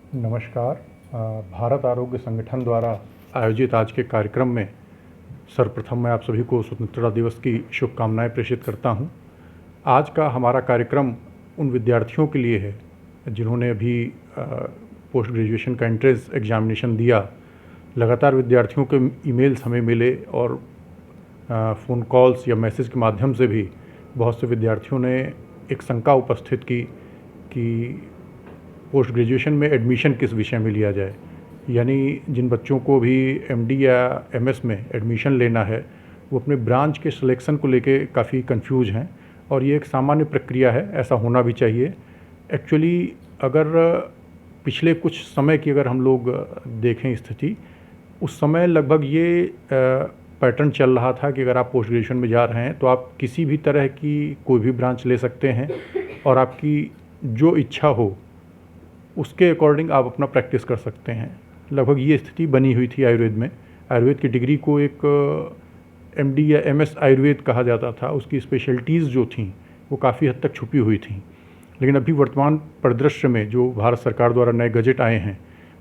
नमस्कार। भारत आरोग्य संगठन द्वारा आयोजित आज के कार्यक्रम में सर्वप्रथम मैं आप सभी को स्वतंत्रता दिवस की शुभकामनाएं प्रेषित करता हूं। आज का हमारा कार्यक्रम उन विद्यार्थियों के लिए है जिन्होंने अभी पोस्ट ग्रेजुएशन का एंट्रेंस एग्जामिनेशन दिया। लगातार विद्यार्थियों के ईमेल्स हमें मिले और फ़ोन कॉल्स या मैसेज के माध्यम से भी बहुत से विद्यार्थियों ने एक शंका उपस्थित की कि पोस्ट ग्रेजुएशन में एडमिशन किस विषय में लिया जाए। यानी जिन बच्चों को भी एमडी या एमएस में एडमिशन लेना है वो अपने ब्रांच के सिलेक्शन को लेके काफ़ी कंफ्यूज हैं और ये एक सामान्य प्रक्रिया है, ऐसा होना भी चाहिए। एक्चुअली अगर पिछले कुछ समय की अगर हम लोग देखें स्थिति, उस समय लगभग ये पैटर्न चल रहा था कि अगर आप पोस्ट ग्रेजुएशन में जा रहे हैं तो आप किसी भी तरह की कोई भी ब्रांच ले सकते हैं और आपकी जो इच्छा हो उसके अकॉर्डिंग आप अपना प्रैक्टिस कर सकते हैं। लगभग ये स्थिति बनी हुई थी आयुर्वेद में। आयुर्वेद की डिग्री को एक एमडी या एमएस आयुर्वेद कहा जाता था। उसकी स्पेशलिटीज़ जो थीं वो काफ़ी हद तक छुपी हुई थीं। लेकिन अभी वर्तमान परिदृश्य में जो भारत सरकार द्वारा नए गजेट आए हैं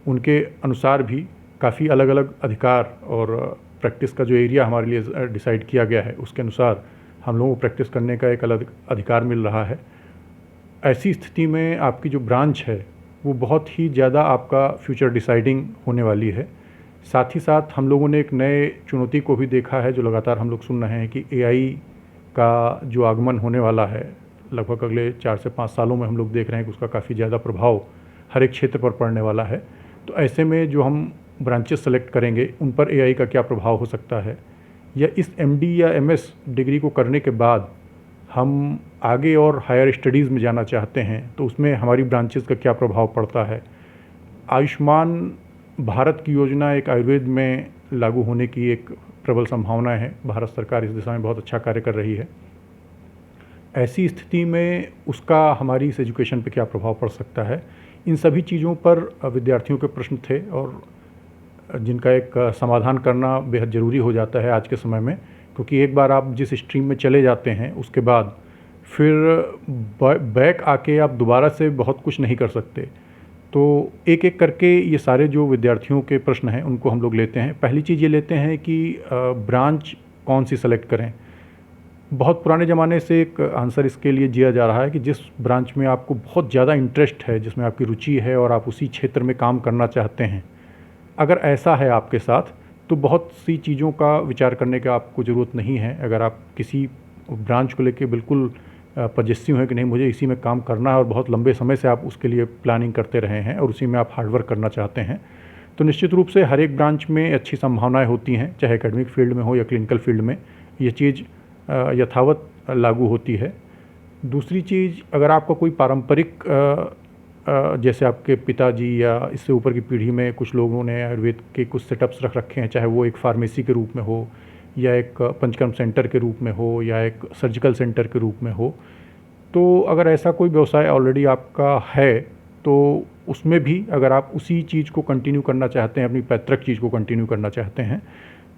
उनके अनुसार भी काफ़ी अलग अलग अधिकार और प्रैक्टिस का जो एरिया हमारे लिए डिसाइड किया गया है उसके अनुसार हम लोगों को प्रैक्टिस करने का एक अलग अधिकार मिल रहा है। ऐसी स्थिति में आपकी जो ब्रांच है वो बहुत ही ज़्यादा आपका फ्यूचर डिसाइडिंग होने वाली है। साथ ही साथ हम लोगों ने एक नए चुनौती को भी देखा है जो लगातार हम लोग सुन रहे हैं कि एआई का जो आगमन होने वाला है, लगभग अगले 4 से 5 सालों में हम लोग देख रहे हैं कि उसका काफ़ी ज़्यादा प्रभाव हर एक क्षेत्र पर पड़ने वाला है। तो ऐसे में जो हम ब्रांचेस सेलेक्ट करेंगे उन पर एआई का क्या प्रभाव हो सकता है, या इस एमडी या एमएस डिग्री को करने के बाद हम आगे और हायर स्टडीज़ में जाना चाहते हैं तो उसमें हमारी ब्रांचेस का क्या प्रभाव पड़ता है। आयुष्मान भारत की योजना एक आयुर्वेद में लागू होने की एक प्रबल संभावना है। भारत सरकार इस दिशा में बहुत अच्छा कार्य कर रही है। ऐसी स्थिति में उसका हमारी इस एजुकेशन पे क्या प्रभाव पड़ सकता है, इन सभी चीज़ों पर विद्यार्थियों के प्रश्न थे और जिनका एक समाधान करना बेहद ज़रूरी हो जाता है आज के समय में। क्योंकि एक बार आप जिस स्ट्रीम में चले जाते हैं उसके बाद फिर बैक आके आप दोबारा से बहुत कुछ नहीं कर सकते। तो एक एक करके ये सारे जो विद्यार्थियों के प्रश्न हैं उनको हम लोग लेते हैं। पहली चीज़ ये लेते हैं कि ब्रांच कौन सी सेलेक्ट करें। बहुत पुराने ज़माने से एक आंसर इसके लिए दिया जा रहा है कि जिस ब्रांच में आपको बहुत ज़्यादा इंटरेस्ट है, जिसमें आपकी रुचि है और आप उसी क्षेत्र में काम करना चाहते हैं, अगर ऐसा है आपके साथ तो बहुत सी चीज़ों का विचार करने का आपको ज़रूरत नहीं है। अगर आप किसी ब्रांच को लेके बिल्कुल पजेसिव हैं कि नहीं मुझे इसी में काम करना है और बहुत लंबे समय से आप उसके लिए प्लानिंग करते रहे हैं और उसी में आप हार्डवर्क करना चाहते हैं, तो निश्चित रूप से हर एक ब्रांच में अच्छी संभावनाएं होती हैं, चाहे एकेडमिक फील्ड में हो या क्लिनिकल फील्ड में। ये चीज़ यथावत लागू होती है। दूसरी चीज़, अगर आपका कोई पारंपरिक जैसे आपके पिताजी या इससे ऊपर की पीढ़ी में कुछ लोगों ने आयुर्वेद के कुछ सेटअप्स रख रखे हैं, चाहे वो एक फार्मेसी के रूप में हो या एक पंचकर्म सेंटर के रूप में हो या एक सर्जिकल सेंटर के रूप में हो, तो अगर ऐसा कोई व्यवसाय ऑलरेडी आपका है तो उसमें भी अगर आप उसी चीज़ को कंटिन्यू करना चाहते हैं, अपनी पैतृक चीज़ को कंटिन्यू करना चाहते हैं,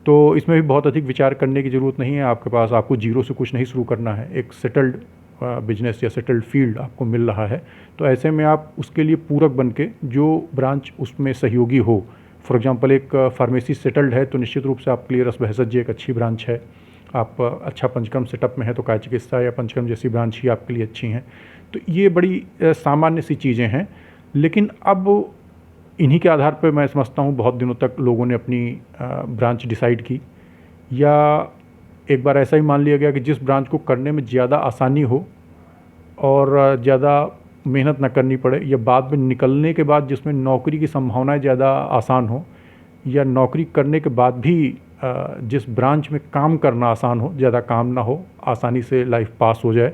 तो इसमें भी बहुत अधिक विचार करने की ज़रूरत नहीं है। आपके पास आपको जीरो से कुछ नहीं शुरू करना है। एक सेटल्ड बिजनेस या सेटल्ड फील्ड आपको मिल रहा है, तो ऐसे में आप उसके लिए पूरक बन के जो ब्रांच उसमें सहयोगी हो। फॉर एग्जांपल एक फार्मेसी सेटल्ड है तो निश्चित रूप से आपके लिए रस भैसज एक अच्छी ब्रांच है। आप अच्छा पंचकर्म सेटअप में है तो काय चिकित्सा या पंचकर्म जैसी ब्रांच ही आपके लिए अच्छी हैं। तो ये बड़ी सामान्य सी चीज़ें हैं। लेकिन अब इन्हीं के आधार पर मैं समझता हूँ बहुत दिनों तक लोगों ने अपनी ब्रांच डिसाइड की, या एक बार ऐसा ही मान लिया गया कि जिस ब्रांच को करने में ज़्यादा आसानी हो और ज़्यादा मेहनत न करनी पड़े, या बाद में निकलने के बाद जिसमें नौकरी की संभावनाएं ज़्यादा आसान हो, या नौकरी करने के बाद भी जिस ब्रांच में काम करना आसान हो, ज़्यादा काम ना हो, आसानी से लाइफ पास हो जाए,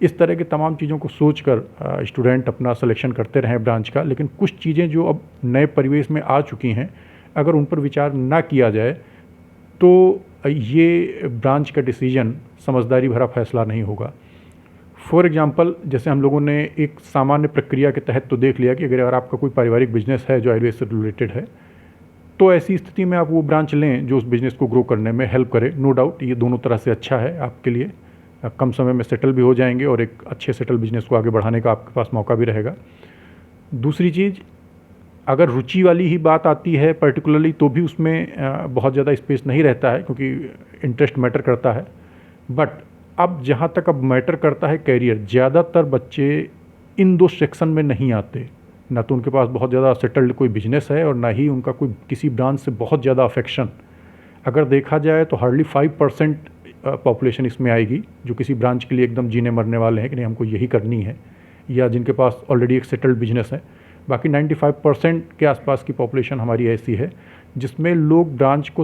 इस तरह की तमाम चीज़ों को सोचकर स्टूडेंट अपना सिलेक्शन करते रहें ब्रांच का। लेकिन कुछ चीज़ें जो अब नए परिवेश में आ चुकी हैं, अगर उन पर विचार ना किया जाए तो ये ब्रांच का डिसीजन समझदारी भरा फैसला नहीं होगा। फॉर एग्जांपल, जैसे हम लोगों ने एक सामान्य प्रक्रिया के तहत तो देख लिया कि अगर आपका कोई पारिवारिक बिजनेस है जो आयुर्वेद से रिलेटेड है, तो ऐसी स्थिति में आप वो ब्रांच लें जो उस बिज़नेस को ग्रो करने में हेल्प करे। नो डाउट ये दोनों तरह से अच्छा है आपके लिए। कम समय में सेटल भी हो जाएंगे और एक अच्छे सेटल बिजनेस को आगे बढ़ाने का आपके पास मौका भी रहेगा। दूसरी चीज़, अगर रुचि वाली ही बात आती है पर्टिकुलरली तो भी उसमें बहुत ज़्यादा स्पेस नहीं रहता है, क्योंकि इंटरेस्ट मैटर करता है। बट अब जहाँ तक अब मैटर करता है कैरियर, ज़्यादातर बच्चे इन दो सेक्शन में नहीं आते। ना तो उनके पास बहुत ज़्यादा सेटल्ड कोई बिजनेस है और ना ही उनका कोई किसी ब्रांच से बहुत ज़्यादा अफेक्शन। अगर देखा जाए तो हार्डली 5% पॉपुलेशन इसमें आएगी जो किसी ब्रांच के लिए एकदम जीने मरने वाले हैं कि नहीं हमको यही करनी है, या जिनके पास ऑलरेडी एक सेटल्ड बिजनेस है। बाकी 95% के आसपास की पॉपुलेशन हमारी ऐसी है जिसमें लोग ब्रांच का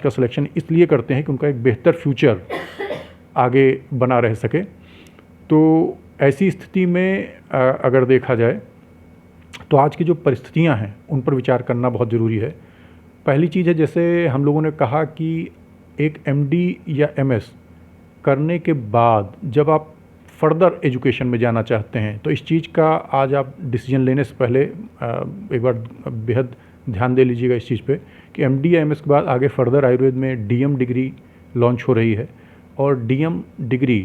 सिलेक्शन इसलिए करते हैं कि उनका एक बेहतर फ्यूचर आगे बना रह सके। तो ऐसी स्थिति में अगर देखा जाए तो आज की जो परिस्थितियां हैं उन पर विचार करना बहुत ज़रूरी है। पहली चीज़ है, जैसे हम लोगों ने कहा कि एक MD या MS करने के बाद जब आप फर्दर एजुकेशन में जाना चाहते हैं तो इस चीज़ का आज आप डिसीजन लेने से पहले एक बार बेहद ध्यान दे लीजिएगा इस चीज़ पे कि MD या MS के बाद आगे फर्दर आयुर्वेद में DM डिग्री लॉन्च हो रही है। और DM डिग्री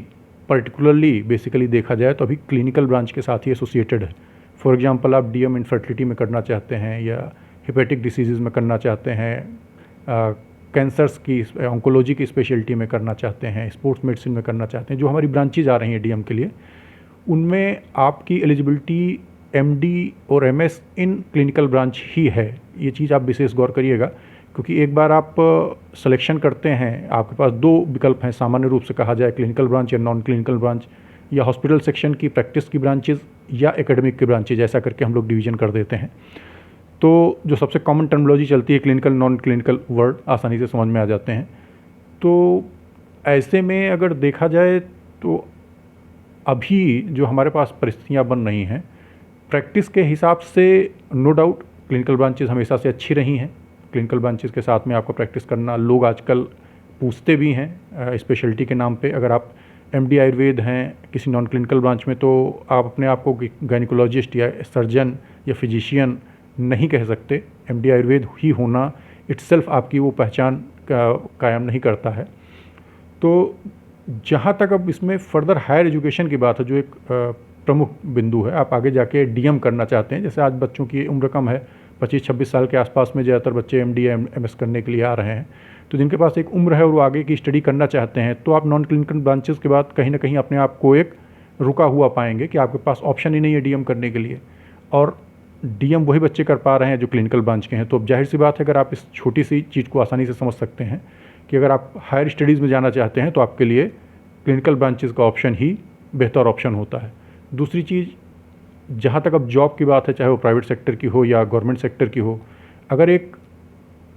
पर्टिकुलरली बेसिकली देखा जाए तो अभी क्लिनिकल ब्रांच के साथ ही एसोसिएटेड है। फॉर एग्जांपल आप DM इनफर्टिलिटी में करना चाहते हैं या हेपेटिक डिसीज़ में करना चाहते हैं, कैंसर्स की ऑन्कोलॉजी की स्पेशलिटी में करना चाहते हैं, स्पोर्ट्स मेडिसिन में करना चाहते हैं, जो हमारी ब्रांचेज आ रही हैं DM के लिए, उनमें आपकी एलिजिबिलिटी MD और MS इन क्लिनिकल ब्रांच ही है। ये चीज़ आप विशेष गौर करिएगा, क्योंकि एक बार आप सिलेक्शन करते हैं, आपके पास दो विकल्प हैं सामान्य रूप से कहा जाए, क्लिनिकल ब्रांच या नॉन क्लिनिकल ब्रांच, या हॉस्पिटल सेक्शन की प्रैक्टिस की ब्रांचेज या एकेडमिक की ब्रांचेज, ऐसा करके हम लोग डिवीज़न कर देते हैं। तो जो सबसे कॉमन टर्मिनोलॉजी चलती है क्लिनिकल नॉन क्लिनिकल वर्ड आसानी से समझ में आ जाते हैं। तो ऐसे में अगर देखा जाए तो अभी जो हमारे पास परिस्थितियां बन रही हैं प्रैक्टिस के हिसाब से, नो डाउट क्लिनिकल ब्रांचेस हमेशा से अच्छी रही हैं। क्लिनिकल ब्रांचेस के साथ में आपको प्रैक्टिस करना लोग आजकल पूछते भी हैं स्पेशलिटी के नाम पे। अगर आप MD आयुर्वेद हैं किसी नॉन क्लिनिकल ब्रांच में तो आप अपने आप को गायनिकोलॉजिस्ट या सर्जन या फिजिशियन नहीं कह सकते। MD आयुर्वेद ही होना इट्सेल्फ आपकी वो पहचान कायम नहीं करता है। तो जहाँ तक अब इसमें फर्दर हायर एजुकेशन की बात है, जो एक प्रमुख बिंदु है, आप आगे जाके DM करना चाहते हैं, जैसे आज बच्चों की उम्र कम है, 25-26 साल के आसपास में ज़्यादातर बच्चे MD या MS करने के लिए आ रहे हैं, तो जिनके पास एक उम्र है और वो आगे की स्टडी करना चाहते हैं, तो आप नॉन क्लिनिकल ब्रांचेस के बाद कहीं ना कहीं अपने आप को एक रुका हुआ पाएंगे कि आपके पास ऑप्शन ही नहीं है DM करने के लिए, और DM वही बच्चे कर पा रहे हैं जो क्लिनिकल ब्रांच के हैं। तो अब जाहिर सी बात है, अगर आप इस छोटी सी चीज़ को आसानी से समझ सकते हैं कि अगर आप हायर स्टडीज़ में जाना चाहते हैं तो आपके लिए क्लिनिकल ब्रांचेस का ऑप्शन ही बेहतर ऑप्शन होता है। दूसरी चीज़, जहाँ तक अब जॉब की बात है, चाहे वो प्राइवेट सेक्टर की हो या गवर्नमेंट सेक्टर की हो, अगर एक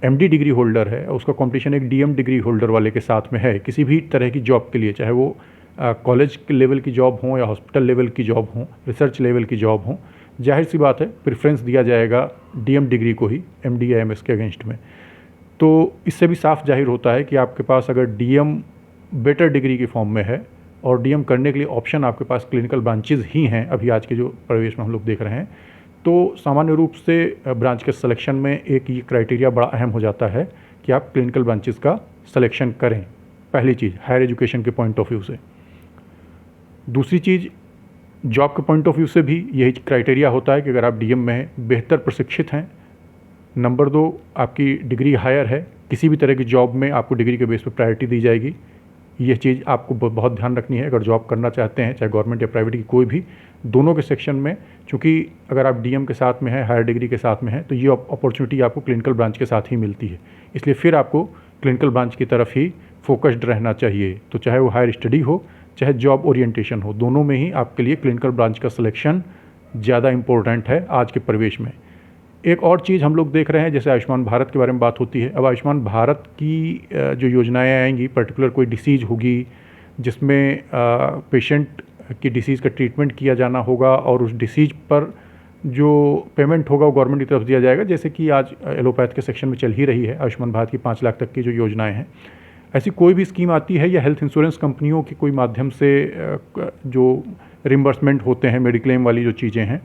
MD डिग्री होल्डर है, उसका कॉम्पिटिशन एक DM डिग्री होल्डर वाले के साथ में है किसी भी तरह की जॉब के लिए, चाहे वो कॉलेज के लेवल की जॉब हो या हॉस्पिटल लेवल की जॉब हो, रिसर्च लेवल की जॉब हो, जाहिर सी बात है प्रेफरेंस दिया जाएगा DM डिग्री को ही MD या MS के अगेंस्ट में। तो इससे भी साफ जाहिर होता है कि आपके पास अगर DM बेटर डिग्री की फॉर्म में है और DM करने के लिए ऑप्शन आपके पास क्लिनिकल ब्रांचेज ही हैं अभी आज के जो परिवेश में हम लोग देख रहे हैं, तो सामान्य रूप से ब्रांच के सिलेक्शन में एक ये क्राइटेरिया बड़ा अहम हो जाता है कि आप क्लिनिकल ब्रांचेस का सिलेक्शन करें। पहली चीज़ हायर एजुकेशन के पॉइंट ऑफ व्यू से। दूसरी चीज़, जॉब के पॉइंट ऑफ व्यू से भी यही क्राइटेरिया होता है कि अगर आप DM में बेहतर प्रशिक्षित हैं, नंबर 2 आपकी डिग्री हायर है, किसी भी तरह की जॉब में आपको डिग्री के बेस पर प्रायोरिटी दी जाएगी। ये चीज़ आपको बहुत ध्यान रखनी है अगर जॉब करना चाहते हैं, चाहे गवर्नमेंट या प्राइवेट की कोई भी, दोनों के सेक्शन में। चूँकि अगर आप DM के साथ में हैं, हायर डिग्री के साथ में हैं, तो ये अपॉर्चुनिटी आपको क्लिनिकल ब्रांच के साथ ही मिलती है। इसलिए फिर आपको क्लिनिकल ब्रांच की तरफ ही फोकस्ड रहना चाहिए। तो चाहे वो हायर स्टडी हो, चाहे जॉब ओरिएंटेशन हो, दोनों में ही आपके लिए क्लिनिकल ब्रांच का सिलेक्शन ज़्यादा इम्पोर्टेंट है आज के परिवेश में। एक और चीज़ हम लोग देख रहे हैं, जैसे आयुष्मान भारत के बारे में बात होती है। अब आयुष्मान भारत की जो योजनाएं आएंगी, पर्टिकुलर कोई डिसीज़ होगी जिसमें पेशेंट की डिसीज़ का ट्रीटमेंट किया जाना होगा और उस डिसीज़ पर जो पेमेंट होगा वो गवर्नमेंट की तरफ दिया जाएगा, जैसे कि आज एलोपैथ के सेक्शन में चल ही रही है आयुष्मान भारत की 5 लाख तक की जो योजनाएं हैं। ऐसी कोई भी स्कीम आती है या हेल्थ इंश्योरेंस कंपनियों के कोई माध्यम से जो रिम्बर्समेंट होते हैं, मेडिक्लेम वाली जो चीज़ें हैं,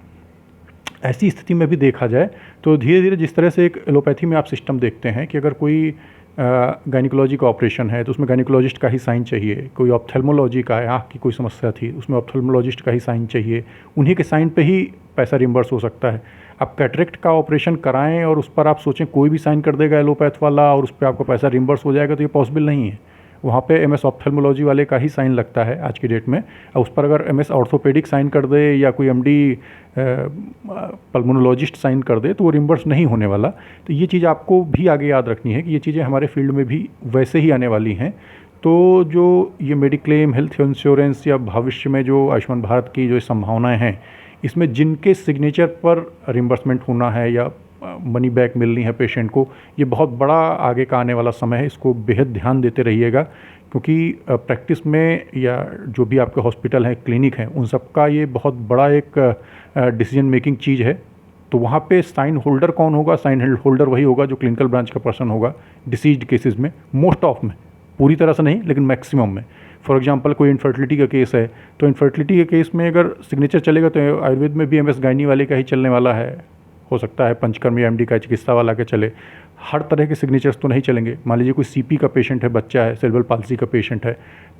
ऐसी स्थिति में भी देखा जाए तो धीरे धीरे जिस तरह से एक एलोपैथी में आप सिस्टम देखते हैं कि अगर कोई गायनिकोलॉजी का ऑपरेशन है तो उसमें गायनिकोलॉजिस्ट का ही साइन चाहिए, कोई ऑप्थेल्मोलॉजी का है, आँख की कोई समस्या थी उसमें ऑप्थेल्मोलॉजिस्ट का ही साइन चाहिए, उन्हीं के साइन पे ही पैसा रिम्बर्स हो सकता है। आप कैटरेक्ट का ऑपरेशन कराएं और उस पर आप सोचें कोई भी साइन कर देगा एलोपैथ वाला और उस पर आपका पैसा रिम्बर्स हो जाएगा, तो ये पॉसिबल नहीं है। वहाँ पे एमएस ऑप्थेल्मोलॉजी वाले का ही साइन लगता है आज की डेट में। उस पर अगर एमएस ऑर्थोपेडिक साइन कर दे या कोई एमडी पल्मोनोलॉजिस्ट साइन कर दे तो वो रिम्बर्स नहीं होने वाला। तो ये चीज़ आपको भी आगे याद रखनी है कि ये चीज़ें हमारे फील्ड में भी वैसे ही आने वाली हैं। तो जो ये मेडिक्लेम, हेल्थ इंश्योरेंस या भविष्य में जो आयुष्मान भारत की जो संभावनाएं हैं, इसमें जिनके सिग्नेचर पर रिम्बर्समेंट होना है या मनी बैक मिलनी है पेशेंट को, ये बहुत बड़ा आगे का आने वाला समय है। इसको बेहद ध्यान देते रहिएगा, क्योंकि प्रैक्टिस में या जो भी आपके हॉस्पिटल हैं, क्लिनिक हैं, उन सब का ये बहुत बड़ा एक डिसीजन मेकिंग चीज़ है। तो वहाँ पे साइन होल्डर कौन होगा? साइन होल्डर वही होगा जो क्लिनिकल ब्रांच का पर्सन होगा डिसीज्ड केसेस में, मोस्ट ऑफ में, पूरी तरह से नहीं लेकिन मैक्सिमम में। फॉर एग्जांपल कोई इनफर्टिलिटी का केस है, तो इनफर्टिलिटी के केस में अगर सिग्नेचर चलेगा तो आयुर्वेद में भी एमएस गायनी वाले का ही चलने वाला है। हो सकता है पंचकर्म या एमडी का, चिकित्सा वाला के चले। हर तरह के सिग्नेचर्स तो नहीं चलेंगे। मान लीजिए कोई सीपी का पेशेंट है, बच्चा है, सेरेब्रल पाल्सी का पेशेंट है,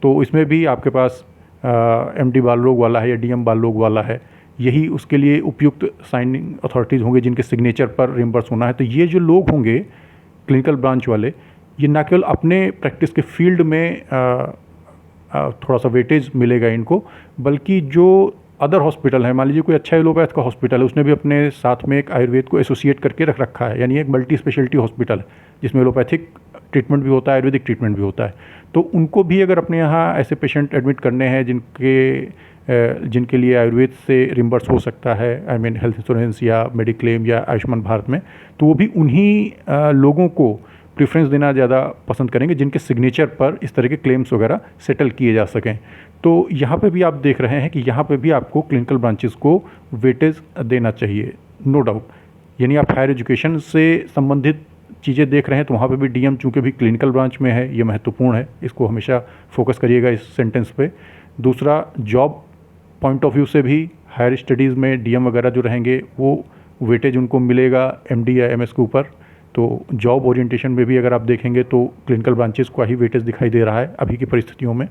तो इसमें भी आपके पास एमडी बाल रोग वाला है या डीएम बाल रोग वाला है, यही उसके लिए उपयुक्त साइनिंग अथॉरिटीज़ होंगे जिनके सिग्नेचर पर रिम्बर्स होना है। तो ये जो लोग होंगे क्लिनिकल ब्रांच वाले, ये ना केवल अपने प्रैक्टिस के फील्ड में थोड़ा सा वेटेज मिलेगा इनको, बल्कि जो अदर हॉस्पिटल है, मान लीजिए कोई अच्छा एलोपैथ का हॉस्पिटल है, उसने भी अपने साथ में एक आयुर्वेद को एसोसिएट करके रख रखा है, यानी एक मल्टी स्पेशलिटी हॉस्पिटल है जिसमें एलोपैथिक ट्रीटमेंट भी होता है, आयुर्वेदिक ट्रीटमेंट भी होता है। तो उनको भी अगर अपने यहाँ ऐसे पेशेंट एडमिट करने हैं जिनके लिए आयुर्वेद से रिम्बर्स हो सकता है, आई मीन हेल्थ इंश्योरेंस या मेडिक्लेम या आयुष्मान भारत में, तो वो भी उन्हीं लोगों को प्रेफरेंस देना ज़्यादा पसंद करेंगे जिनके सिग्नेचर पर इस तरह के क्लेम्स वगैरह सेटल किए जा सकें। तो यहाँ पे भी आप देख रहे हैं कि यहाँ पे भी आपको क्लिनिकल ब्रांचेस को वेटेज देना चाहिए, नो डाउट। यानी आप हायर एजुकेशन से संबंधित चीज़ें देख रहे हैं तो वहाँ पे भी डीएम चूँकि भी क्लिनिकल ब्रांच में है, ये महत्वपूर्ण है, इसको हमेशा फोकस करिएगा इस सेंटेंस पे। दूसरा, जॉब पॉइंट ऑफ व्यू से भी हायर स्टडीज़ में डीएम वगैरह जो रहेंगे वो वेटेज उनको मिलेगा एमडी या एमएस के ऊपर। तो जॉब ओरिएंटेशन में भी अगर आप देखेंगे तो क्लिनिकल ब्रांचेस को ही वेटेज दिखाई दे रहा है अभी की परिस्थितियों में।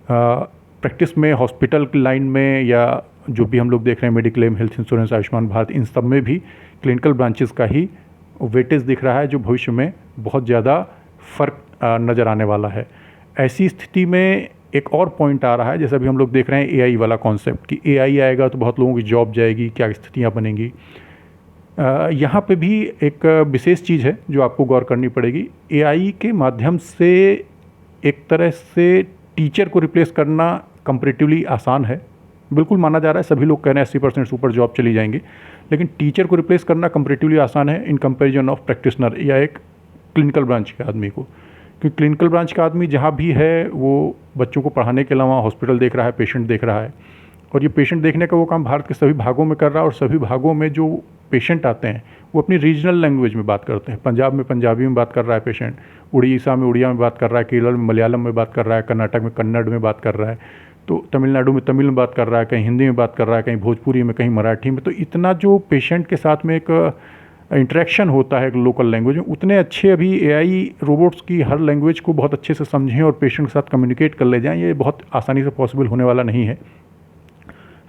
प्रैक्टिस में, हॉस्पिटल लाइन में, या जो भी हम लोग देख रहे हैं mediclaim, health insurance, Ayushman Bharat, इन सब में भी क्लिनिकल ब्रांचेस का ही वेटेज दिख रहा है, जो भविष्य में बहुत ज़्यादा फ़र्क नज़र आने वाला है। ऐसी स्थिति में एक और पॉइंट आ रहा है, जैसे अभी हम लोग देख रहे हैं एआई वाला कॉन्सेप्ट कि एआई आएगा तो बहुत लोगों की जॉब जाएगी, क्या स्थितियाँ बनेंगी। यहाँ पे भी एक विशेष चीज़ है जो आपको गौर करनी पड़ेगी। एआई के माध्यम से एक तरह से टीचर को रिप्लेस करना कंपैरेटिवली आसान है, बिल्कुल माना जा रहा है, सभी लोग कह रहे हैं 80% से ऊपर जॉब चली जाएंगी, लेकिन टीचर को रिप्लेस करना कंपैरेटिवली आसान है इन कंपैरिजन ऑफ प्रैक्टिशनर या एक क्लिनिकल ब्रांच के आदमी को। क्योंकि क्लिनिकल ब्रांच का आदमी जहाँ भी है वो बच्चों को पढ़ाने के अलावा हॉस्पिटल देख रहा है, पेशेंट देख रहा है, और ये पेशेंट देखने का वो काम भारत के सभी भागों में कर रहा है। और सभी भागों में जो पेशेंट आते हैं वो अपनी रीजनल लैंग्वेज में बात करते हैं। पंजाब में पंजाबी में बात कर रहा है पेशेंट, उड़ीसा में उड़िया में बात कर रहा है, केरल में मलयालम में बात कर रहा है, कर्नाटक में कन्नड़ में बात कर रहा है, तो तमिलनाडु में तमिल में बात कर रहा है, कहीं हिंदी में बात कर रहा है, कहीं भोजपुरी में, कहीं मराठी में। तो इतना जो पेशेंट के साथ में एक इंटरेक्शन होता है लोकल लैंग्वेज में, उतने अच्छे अभी एआई रोबोट्स की हर लैंग्वेज को बहुत अच्छे से समझें और पेशेंट के साथ कम्युनिकेट कर ले जाएं, ये बहुत आसानी से पॉसिबल होने वाला नहीं है।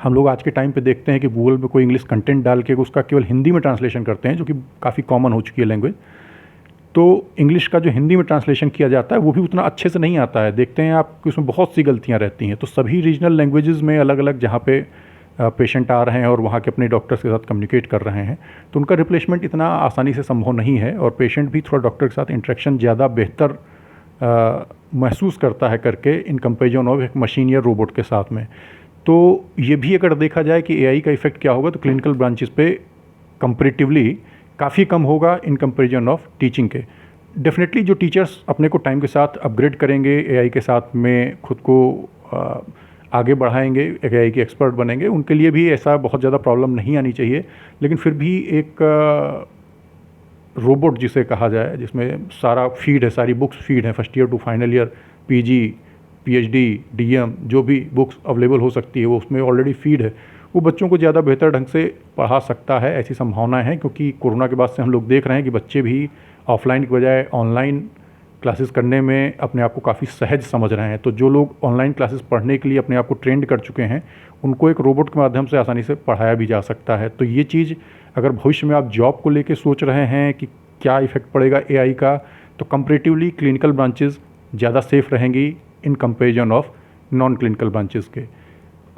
हम लोग आज के टाइम पे देखते हैं कि गूगल में कोई इंग्लिश कंटेंट डाल के उसका केवल हिंदी में ट्रांसलेशन करते हैं, जो कि काफ़ी कॉमन हो चुकी है लैंग्वेज। तो इंग्लिश का जो हिंदी में ट्रांसलेशन किया जाता है वो भी उतना अच्छे से नहीं आता है, देखते हैं आप कि उसमें बहुत सी गलतियाँ रहती हैं। तो सभी रीजनल लैंग्वेजेस में अलग अलग जहाँ पे पेशेंट आ रहे हैं और वहाँ के अपने डॉक्टर्स के साथ कम्युनिकेट कर रहे हैं, तो उनका रिप्लेसमेंट इतना आसानी से संभव नहीं है, और पेशेंट भी थोड़ा डॉक्टर के साथ इंटरेक्शन ज़्यादा बेहतर महसूस करता है करके इन कंपेरिजन ऑफ एक मशीन या रोबोट के साथ में। तो ये भी अगर देखा जाए कि एआई का इफेक्ट क्या होगा, तो क्लिनिकल ब्रांचेस पे कंपैरेटिवली काफ़ी कम होगा इन कंपैरिजन ऑफ टीचिंग के। डेफिनेटली जो टीचर्स अपने को टाइम के साथ अपग्रेड करेंगे, एआई के साथ में खुद को आगे बढ़ाएंगे, एआई के एक्सपर्ट बनेंगे, उनके लिए भी ऐसा बहुत ज़्यादा प्रॉब्लम नहीं आनी चाहिए। लेकिन फिर भी एक रोबोट जिसे कहा जाए, जिसमें सारा फीड है, सारी बुक्स फीड है, first year to final year, PG, PhD, DM, जो भी बुक्स अवेलेबल हो सकती है वो उसमें ऑलरेडी फीड है, वो बच्चों को ज़्यादा बेहतर ढंग से पढ़ा सकता है, ऐसी संभावनाएं हैं। क्योंकि कोरोना के बाद से हम लोग देख रहे हैं कि बच्चे भी ऑफलाइन की बजाय ऑनलाइन क्लासेस करने में अपने आप को काफ़ी सहज समझ रहे हैं। तो जो लोग ऑनलाइन क्लासेस पढ़ने के लिए अपने आप को ट्रेंड कर चुके हैं, उनको एक रोबोट के माध्यम से आसानी से पढ़ाया भी जा सकता है। तो ये चीज़ अगर भविष्य में आप जॉब को लेके सोच रहे हैं कि क्या इफ़ेक्ट पड़ेगा एआई का, तो कंपैरेटिवली क्लिनिकल ब्रांचेस ज़्यादा सेफ़ रहेंगी in comparison of non clinical branches के।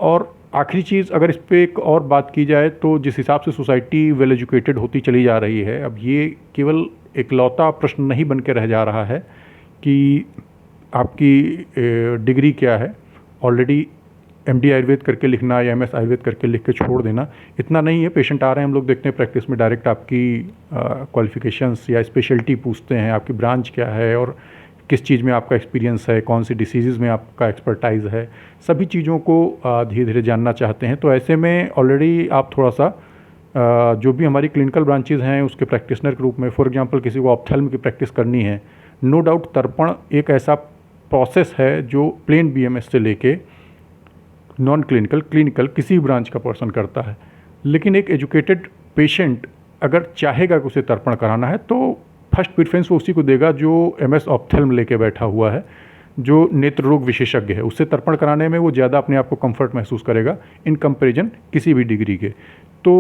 और आखिरी चीज़, अगर इस पे एक और बात की जाए तो जिस हिसाब से सोसाइटी वेल एजुकेटेड होती चली जा रही है, अब ये केवल एकलौता प्रश्न नहीं बन के रह जा रहा है कि आपकी डिग्री क्या है। ऑलरेडी एमडी आयुर्वेद करके लिखना या एमएस आयुर्वेद करके लिख के छोड़ देना इतना नहीं है। पेशेंट आ रहे हैं, हम लोग देखते हैं प्रैक्टिस में डायरेक्ट आपकी क्वालिफिकेशंस या स्पेशलिटी पूछते हैं, आपकी ब्रांच क्या है और किस चीज़ में आपका एक्सपीरियंस है, कौन सी डिसीज़ में आपका एक्सपर्टाइज़ है, सभी चीज़ों को धीरे धीरे जानना चाहते हैं। तो ऐसे में ऑलरेडी आप थोड़ा सा जो भी हमारी क्लिनिकल ब्रांचेज़ हैं उसके प्रैक्टिशनर के रूप में, फॉर एग्जांपल किसी को ऑप्थेल्म की प्रैक्टिस करनी है, नो डाउट तर्पण एक ऐसा प्रोसेस है जो प्लेन बीएमएस से लेके नॉन क्लिनिकल, क्लिनिकल किसी भी ब्रांच का पर्सन करता है। लेकिन एक एजुकेटेड पेशेंट अगर चाहेगा कि उसे तर्पण कराना है तो फर्स्ट प्रेफरेंस वो उसी को देगा जो एमएस ऑप्थेल्म लेके बैठा हुआ है, जो नेत्र रोग विशेषज्ञ है। उससे तर्पण कराने में वो ज़्यादा अपने आप को कंफर्ट महसूस करेगा इन कंपैरिजन किसी भी डिग्री के। तो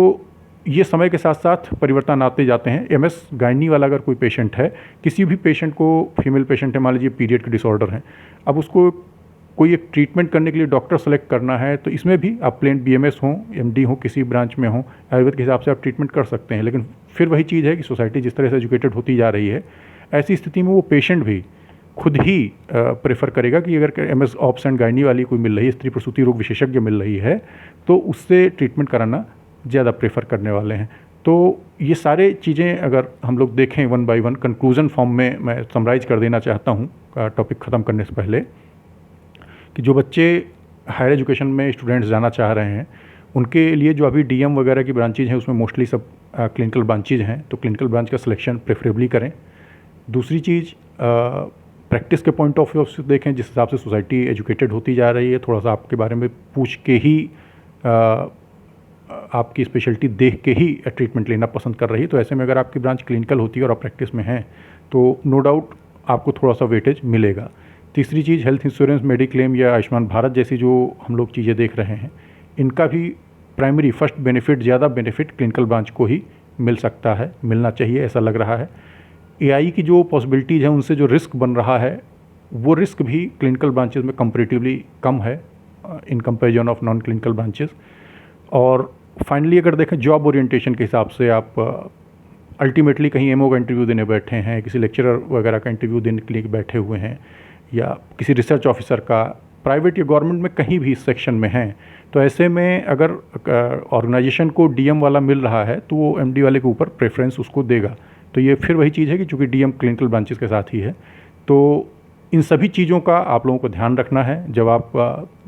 ये समय के साथ साथ परिवर्तन आते जाते हैं। एमएस गायनी वाला अगर कोई पेशेंट है, किसी भी पेशेंट को, फीमेल पेशेंट है, मान लीजिए पीरियड के डिसऑर्डर हैं, अब उसको कोई एक ट्रीटमेंट करने के लिए डॉक्टर सेलेक्ट करना है, तो इसमें भी आप प्लेन बीएमएस हों, एमडी हो, किसी ब्रांच में हो, आयुर्वेद के हिसाब से आप ट्रीटमेंट कर सकते हैं। लेकिन फिर वही चीज़ है कि सोसाइटी जिस तरह से एजुकेटेड होती जा रही है, ऐसी स्थिति में वो पेशेंट भी खुद ही प्रेफर करेगा कि अगर एमएस ऑप्स एंड गायनी वाली कोई मिल रही है, स्त्री प्रसूति रोग विशेषज्ञ मिल रही है, तो उससे ट्रीटमेंट कराना ज़्यादा प्रेफर करने वाले हैं। तो ये सारे चीज़ें अगर हम लोग देखें one by one, conclusion form में मैं समराइज़ कर देना चाहता हूँ टॉपिक ख़त्म करने से पहले, कि जो बच्चे हायर एजुकेशन में स्टूडेंट्स जाना चाह रहे हैं, उनके लिए जो अभी डीएम वगैरह की ब्रांचेज हैं उसमें मोस्टली सब क्लिनिकल ब्रांचेज हैं, तो क्लिनिकल ब्रांच का सिलेक्शन प्रेफरेबली करें। दूसरी चीज़, प्रैक्टिस के पॉइंट ऑफ व्यू से देखें, जिस हिसाब से सोसाइटी एजुकेटेड होती जा रही है, थोड़ा सा आपके बारे में पूछ के ही आपकी स्पेशलिटी देख के ही ट्रीटमेंट लेना पसंद कर रही है। तो ऐसे में अगर आपकी ब्रांच क्लिनिकल होती है और आप प्रैक्टिस में हैं, तो नो डाउट आपको थोड़ा सा वेटेज मिलेगा। तीसरी चीज़, हेल्थ इंश्योरेंस, मेडिक्लेम या आयुष्मान भारत जैसी जो हम लोग चीज़ें देख रहे हैं, इनका भी प्राइमरी फर्स्ट बेनिफिट, ज़्यादा बेनिफिट क्लिनिकल ब्रांच को ही मिल सकता है, मिलना चाहिए, ऐसा लग रहा है। एआई की जो पॉसिबिलिटीज़ हैं, उनसे जो रिस्क बन रहा है, वो रिस्क भी क्लिनिकल ब्रांचेस में कंपैरेटिवली कम है in comparison of non clinical branches. और फाइनली अगर देखें जॉब ओरिएंटेशन के हिसाब से, आप अल्टीमेटली कहीं एमओ का इंटरव्यू देने बैठे हैं, किसी लेक्चरर वगैरह का इंटरव्यू देने के लिए बैठे हुए हैं, या किसी रिसर्च ऑफिसर का, प्राइवेट या गवर्नमेंट में कहीं भी इस सेक्शन में हैं, तो ऐसे में अगर ऑर्गेनाइजेशन को डीएम वाला मिल रहा है तो वो एमडी वाले के ऊपर प्रेफरेंस उसको देगा। तो ये फिर वही चीज़ है कि चूँकि डीएम क्लिनिकल ब्रांचेस के साथ ही है, तो इन सभी चीज़ों का आप लोगों को ध्यान रखना है जब आप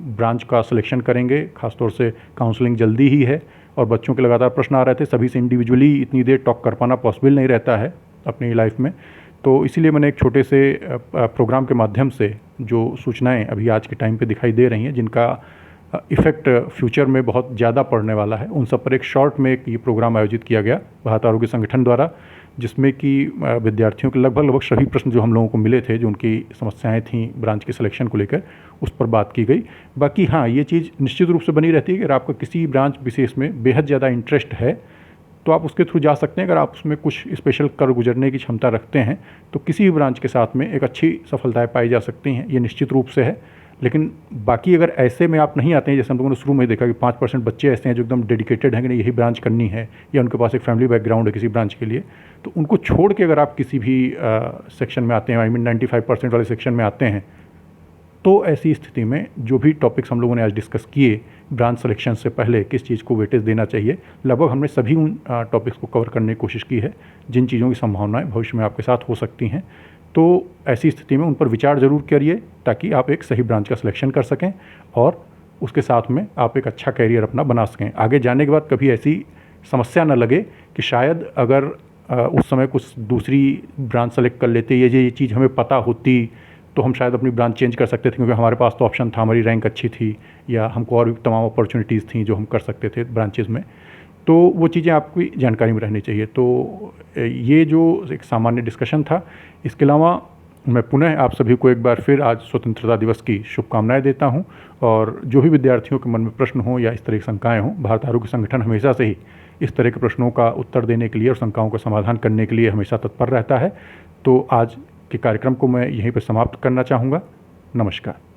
ब्रांच का सिलेक्शन करेंगे। खासतौर से काउंसलिंग जल्दी ही है और बच्चों के लगातार प्रश्न आ रहे थे, सभी से इंडिविजुअली इतनी देर टॉक कर पाना पॉसिबल नहीं रहता है अपनी लाइफ में। तो इसीलिए मैंने एक छोटे से प्रोग्राम के माध्यम से जो सूचनाएं अभी आज के टाइम पे दिखाई दे रही हैं, जिनका इफ़ेक्ट फ्यूचर में बहुत ज़्यादा पड़ने वाला है, उन सब पर एक शॉर्ट में एक ये प्रोग्राम आयोजित किया गया भारत आरोग्य संगठन द्वारा, जिसमें कि विद्यार्थियों के लगभग सभी प्रश्न जो हम लोगों को मिले थे, जो उनकी समस्याएं थीं ब्रांच के सिलेक्शन को लेकर, उस पर बात की गई। बाकी हाँ, ये चीज़ निश्चित रूप से बनी रहती है कि अगर आपका किसी ब्रांच विशेष में बेहद ज़्यादा इंटरेस्ट है तो आप उसके थ्रू जा सकते हैं। अगर आप उसमें कुछ स्पेशल कर गुजरने की क्षमता रखते हैं तो किसी भी ब्रांच के साथ में एक अच्छी सफलताएँ पाई जा सकती हैं, ये निश्चित रूप से है। लेकिन बाकी अगर ऐसे में आप नहीं आते हैं, जैसे हम लोगों ने शुरू में देखा कि 5% बच्चे ऐसे हैं जो एकदम डेडिकेटेड हैं कि नहीं यही ब्रांच करनी है, या उनके पास एक फैमिली बैकग्राउंड है किसी ब्रांच के लिए, तो उनको छोड़ के अगर आप किसी भी सेक्शन में आते हैं, आई मीन 95% वाले सेक्शन में आते हैं, तो ऐसी स्थिति में जो भी टॉपिक्स हम लोगों ने आज डिस्कस किए ब्रांच सिलेक्शन से पहले, किस चीज़ को वेटेज देना चाहिए, लगभग हमने सभी उन टॉपिक्स को कवर करने की कोशिश की है जिन चीज़ों की संभावनाएं भविष्य में आपके साथ हो सकती हैं। तो ऐसी स्थिति में उन पर विचार ज़रूर करिए ताकि आप एक सही ब्रांच का सिलेक्शन कर सकें और उसके साथ में आप एक अच्छा कैरियर अपना बना सकें। आगे जाने के बाद कभी ऐसी समस्या न लगे कि शायद अगर उस समय कुछ दूसरी ब्रांच सेलेक्ट कर लेते, ये चीज़ हमें पता होती तो हम शायद अपनी ब्रांच चेंज कर सकते थे, क्योंकि हमारे पास तो ऑप्शन था, हमारी रैंक अच्छी थी, या हमको और भी तमाम अपॉर्चुनिटीज़ थी जो हम कर सकते थे ब्रांचेज़ में। तो वो चीज़ें आपकी जानकारी में रहनी चाहिए। तो ये जो एक सामान्य डिस्कशन था, इसके अलावा मैं पुनः आप सभी को एक बार फिर आज स्वतंत्रता दिवस की शुभकामनाएं देता हूं और जो भी विद्यार्थियों के मन में प्रश्न हो या इस तरह की शंकाएं हों, भारत आरोग्य संगठन हमेशा से ही इस तरह के प्रश्नों का उत्तर देने के लिए और शंकाओं का समाधान करने के लिए हमेशा तत्पर रहता है। तो आज के कार्यक्रम को मैं यहीं पर समाप्त करना चाहूँगा। नमस्कार।